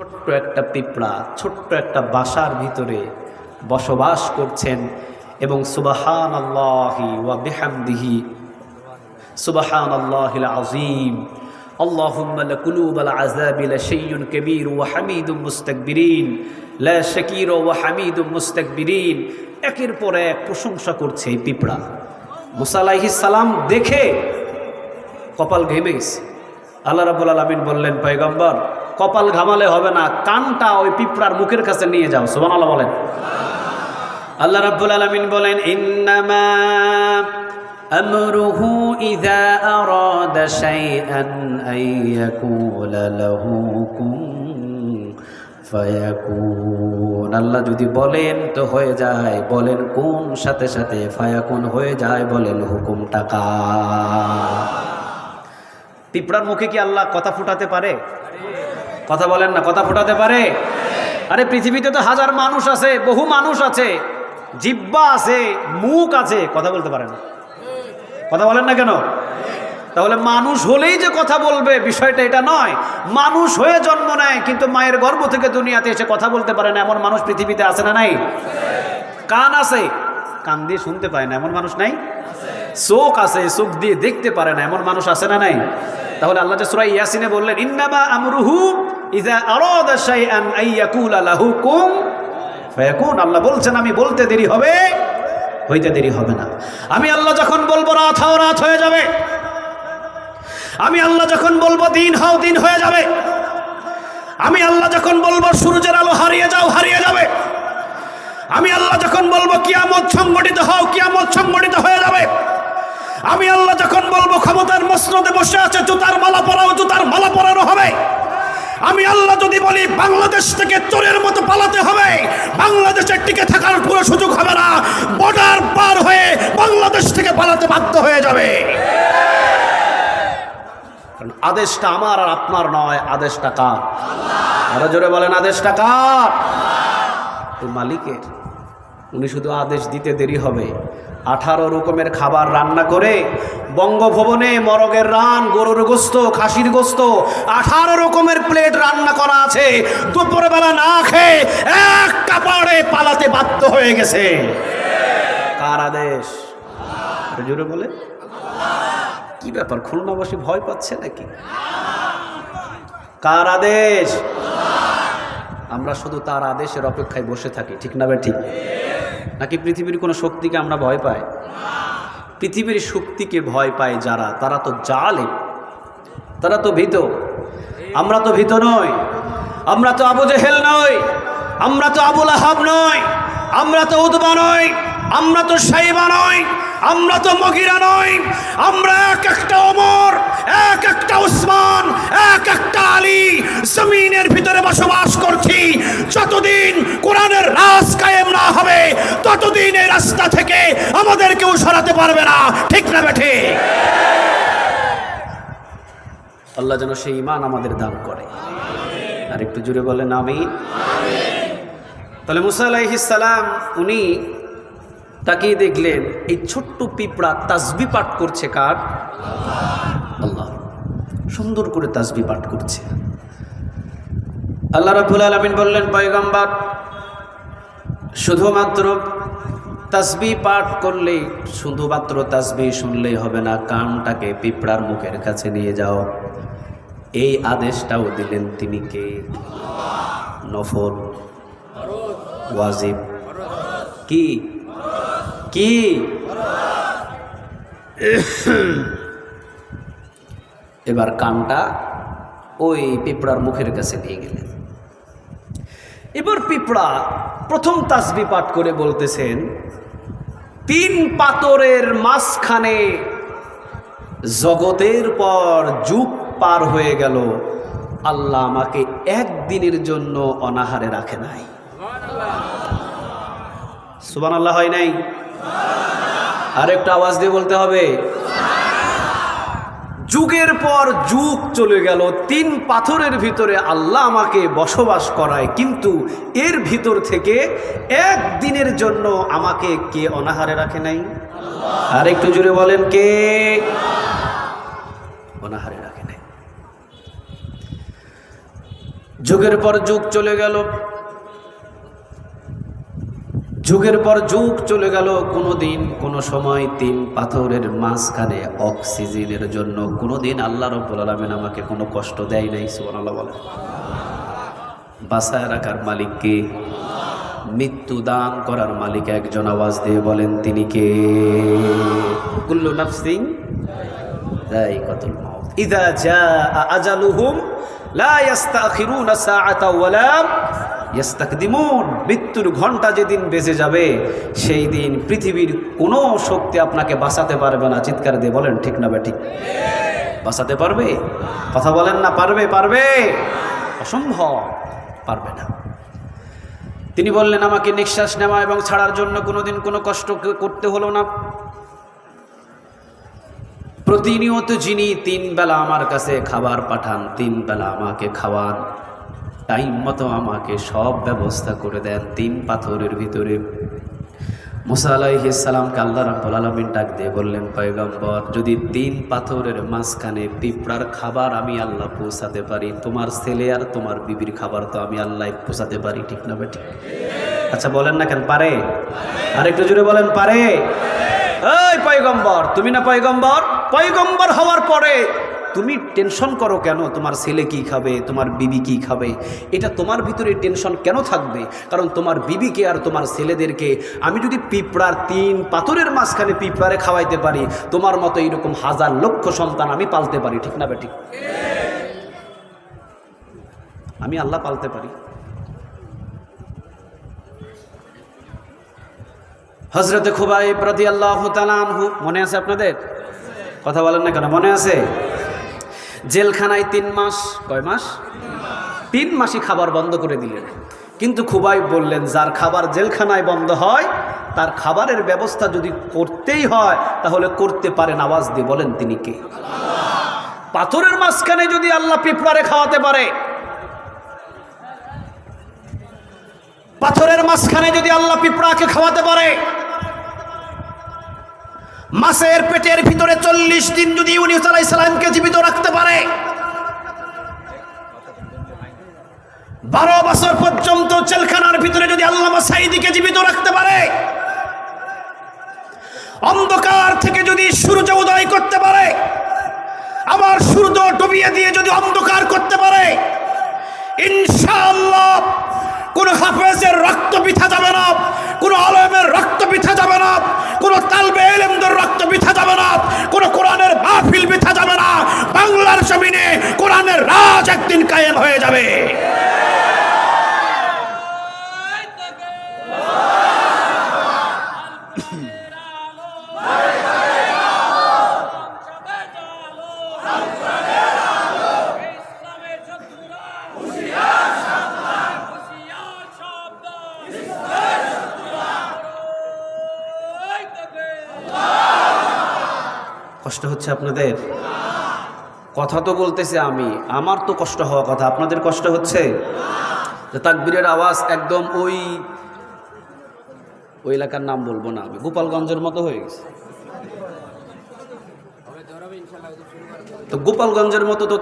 ছোট্ট একটা পিঁপড়া ছোট্ট একটা বাসার ভিতরে বসবাস করছেন এবং সুবহানাল্লাহি ওয়া বিহামদিহি সুবহানাল্লাহিল আযীম আল্লাহুম্মা লাকুলুবাল আযাবি লাশাইয়ুন কাবীর ওয়া হামিদুম মুস্তাকবিরিন লা শাকির ওয়া হামিদুম মুস্তাকবিরিন। একের পর এক প্রশংসা করছে এই পিঁপড়া। মুসা আলাইহিস সালাম দেখে কপাল ঘেমে গেছে। আল্লাহ রাব্বুল আলামিন বললেন, পয়গম্বর কপাল ঘামালে হবে না, কানটা ওই পিঁপড়ার মুখের কাছে নিয়ে যাও। সুবহানাল্লাহ বলেন। আল্লাহ রাব্বুল আলামিন বলেন, ইন্নামা আমরুহু ইযা আরাদা শাইআন আইয়াকুলা লাহু কুন ফায়াকুন। আল্লাহ যদি বলেন তো হয়ে যায়, বলেন কোন সাথে সাথে ফায়াকুন হয়ে যায়, বলেন হুকুম টাকা। পিঁপড়ার মুখে কি আল্লাহ কথা ফুটাতে পারে? কথা বলেন না, কথা ফুটাতে পারে? আরে পৃথিবীতে তো হাজার মানুষ আছে, বহু মানুষ আছে, জিহ্বা আছে, মুখ আছে, কথা বলতে পারে না। কথা বলেন না কেন? তাহলে মানুষ হলেই যে কথা বলবে বিষয়টা এটা নয়। মানুষ হয়ে জন্ম নেয় কিন্তু মায়ের গর্ভ থেকে দুনিয়াতে এসে কথা বলতে পারে না, এমন মানুষ পৃথিবীতে আছে না নাই? কান আছে, কান দিয়ে শুনতে পায় না, এমন মানুষ নাই? চোখ আছে, চোখ দিয়ে দেখতে পারে না, এমন মানুষ আছে না নাই? তাহলে আল্লাহ যে সূরা ইয়াসিনে বললেন, ইন্নামা আমরুহু ইযা আরাদা শাইআন আইয়াকুলা লাহু কুন ফায়াকুন। আল্লাহ বলছেন আমি বলতে দেরি হবে, হইতে দেরি হবে না। আমি আল্লাহ যখন বলবো রাত হও, রাত হয়ে যাবে। আমি আল্লাহ যখন বলবো দিন হও, দিন হয়ে যাবে। আমি আল্লাহ যখন বলবো সূর্যের আলো হারিয়ে যাও, হারিয়ে যাবে। আমি আল্লাহ যখন বলবো কিয়ামত সংগঠিত হও, কিয়ামত সংগঠিত হয়ে যাবে। আমি আল্লাহ যখন বলবো ক্ষমতার মসনদে বসে আছে জুতার মালা পরাও, জুতার মালা পরানো হবে। আমি আল্লাহ যদি বলি বাংলাদেশ থেকে চোরের মতো পালাতে হবে, বাংলাদেশের টিকে থাকার পুরো সুযোগ হবে না, বর্ডার পার হয়ে বাংলাদেশ থেকে পালাতে বাধ্য হয়ে যাবে। কারণ আদেশটা আমার আর আপনার নয়, আদেশটা কার? আরো জোরে বলেন, আদেশটা কার? মালিকের। উনি শুধু আদেশ দিতে দেরি হবে। 18 রকমের খাবার রান্না করে বঙ্গভবনে মরগের রান, গরুর গোস্ত, খাসির গোস্ত, 18 রকমের প্লেট রান্না করা আছে। দুপুরে বেলা না খেয়ে এক কাপড়ে পালাতে বাধ্য হয়ে গেছে। কার আদেশ? জোরে বলে। কি ব্যাপার, খুলনাবাসী ভয় পাচ্ছে নাকি? কার আদেশ? আমরা শুধু তার আদেশের অপেক্ষায় বসে থাকি, ঠিক না বে ঠিক? নাকি পৃথিবীর কোনো শক্তিকে আমরা ভয় পাই? পৃথিবীর শক্তিকে ভয় পায় যারা, তারা তো জালেম, তারা তো ভীত। আমরা তো ভীত নই, আমরা তো আবু জেহেল নই, আমরা তো আবু লাহাব নই, আমরা তো উতবা নই, আমরা তো শাইবা নই, আমরা তো মুগীরা নই। আমরা এক একটা ওমর, এক একটা উসমান, এক একটা আলী জমিনের ভিতরে বসবাস করছি। যতদিন কোরআনের রাজ কায়েম না হবে ততদিন এই রাস্তা থেকে আমাদের কেউ সরাতে পারবে না, ঠিক না বেঠে? আল্লাহ যেন সেই ঈমান আমাদের দান করে। আর একটু জোরে বলেন আমিন। তাহলে মুসা আলাইহিস সালাম উনি তাকিয়ে দেখলেন এই ছোট্ট পিঁপড়া তাসবিহ পাঠ করছে। কার? আল্লাহ। সুন্দর করে তাসবিহ পাঠ করছে। আল্লাহ রাব্বুল আলামিন বললেন, পয়গম্বর শুধুমাত্র তাসবিহ পাঠ করলেই, শুধুমাত্র তাসবিহ শুনলেই হবে না, কানটাকে পিঁপড়ার মুখের কাছে নিয়ে যাও। এই আদেশটাও দিলেন তিনি কে? নফল, ওয়াজিব, কি কি? এবার কানটা ওই পিঁপড়ার মুখের কাছে নিয়ে গেলেন। এবার পিঁপড়া প্রথম তাসবিহ পাঠ করে বলতেছেন, 3 পাথরের মাঝখানে জগতের পর যুগ পার হয়ে গেল, আল্লাহ আমাকে একদিনের জন্য অনাহারে রাখে নাই। সুবহানাল্লাহ হয় নাই? আর একটু আওয়াজ দিয়ে বলতে হবে। যুগের পর যুগ চলে গেল, 3 পাথরের ভিতরে আল্লাহ আমাকে বসবাস করায়, কিন্তু এর ভিতর থেকে একদিনের জন্য আমাকে কে অনাহারে রাখে নাই? আর একটু জোরে বলেন, কে অনাহারে রাখে নাই? যুগের পর যুগ চলে গেল, যুগের পর যুগ চলে গেল, কোনোদিন কোনো সময় তিন পাথরের মাঝখানে অক্সিজেনের জন্য কোনোদিন আল্লাহ রাব্বুল আলামিন আমাকে কোনো কষ্ট দেয় নাই। সুবহানাল্লাহ বলেন। বাঁচায় রাখার মালিক কে? মৃত্যু দান করার মালিক একজন, আওয়াজ দিয়ে বলেন তিনি কে? কুল্লু নাফসিন যায়িকাতুল মাউত ইযা জাআ আজালুহুম লা ইস্তাখিরুনা সাআতা ওয়া লা ইস্তাকদিমুন। মৃত্যুর ঘণ্টা যেদিন বেজে যাবে সেই দিন পৃথিবীর কোনো শক্তি আপনাকে বাঁচাতে পারবে না। চিৎকার দিয়ে বলেন ঠিক না বেঠিক? বাঁচাতে পারবে? কথা বলেন না। পারবে? পারবে? অসম্ভব, পারবে না। তিনি বললেন আমাকে নিঃশ্বাস নেওয়া এবং ছাড়ার জন্য কোনোদিন কোনো কষ্ট করতে হলো না। প্রতিনিয়ত যিনি 3 বেলা আমার কাছে খাবার পাঠান, 3 বেলা আমাকে খাওয়ান, টাইম মতো আমাকে সব ব্যবস্থা করে দেন 3 পাথরের ভিতরে। মুসা আলাইহিস সালামকে আল্লাহ রাব্বুল আলামিন ডাক দিয়ে বললেন, পয়গম্বর, যদি 3 পাথরের মাঝখানে পিঁপড়ার খাবার আমি আল্লাহ পৌঁছাতে পারি, তোমার ছেলে আর তোমার বিবির খাবার তো আমি আল্লাহ পৌঁছাতে পারি, ঠিক না বেটি? আচ্ছা বলেন না কেন? পারে? আর একটু জোরে বলেন, পারে? এই পয়গম্বর, তুমি না পয়গম্বর? পয়গম্বর হওয়ার পরে তুমি টেনশন করো কেন? তোমার ছেলে কি খাবে, তোমার বিবি কি খাবে? এটা তোমার ভিতরে টেনশন কেন থাকবে? কারণ তোমার বিবিকে আর তোমার ছেলেদেরকে আমি যদি পিঁপড়ার 3 পাথরের মাঝখানে পিঁপড়ারে খাওয়াইতে পারি, তোমার মতো এইরকম হাজার লক্ষ সন্তান আমি পালতে পারি, ঠিক না বেঠিক? আমি আল্লাহ পালতে পারি। হযরতে খুবাইব রাদিয়াল্লাহু তাআলা আনহু, মনে আছে আপনাদের? কথা বলেন না কেন? মনে আছে? জেলখানায় 3 মাস। কয় মাস? 3 মাসই খাবার বন্ধ করে দিলেন। কিন্তু খুবাইব বললেন, যার খাবার জেলখানায় বন্ধ হয় তার খাবারের ব্যবস্থা যদি করতেই হয় তাহলে করতে পারেন। আওয়াজ দিয়ে বলেন তিনি কে? পাথরের মাঝখানে যদি আল্লাহ পিঁপড়ারে খাওয়াতে পারে, পাথরের মাঝখানে যদি আল্লাহ পিঁপড়াকে খাওয়াতে পারে, মাছের পেটের ভিতরে 40 দিন যদি ইউনূস আলাইহিস সালামকে জীবিত রাখতে পারে, 12 বছর পর্যন্ত জেলখানার ভিতরে যদি আল্লামা সাঈদীকে জীবিত রাখতে পারে, অন্ধকার থেকে যদি সূর্য উদয় করতে পারে, আবার সূর্য ডুবিয়ে দিয়ে যদি অন্ধকার করতে পারে, ইনশাআল্লাহ কোন হাফেজের রক্ত বৃথা যাবে না, কোন আলেমের রক্ত বৃথা যাবে না, কোন তালবে ইলমদের রক্ত বৃথা যাবে না, কোন কোরআনের মাহফিল বৃথা যাবে না। বাংলার জমিনে কোরআনের রাজ একদিন কায়েম হয়ে যাবে। কষ্ট হচ্ছে আপনাদের? কথা তো বলতেছে আমি, আমার তো কষ্ট হওয়া কথা, আপনাদের কষ্ট হচ্ছে? তাকবীরের আওয়াজ একদম ওই এলাকার নাম বলবো না আমি, গোপালগঞ্জের মতো হয়ে গেছে। তো গোপালগঞ্জের মতো তো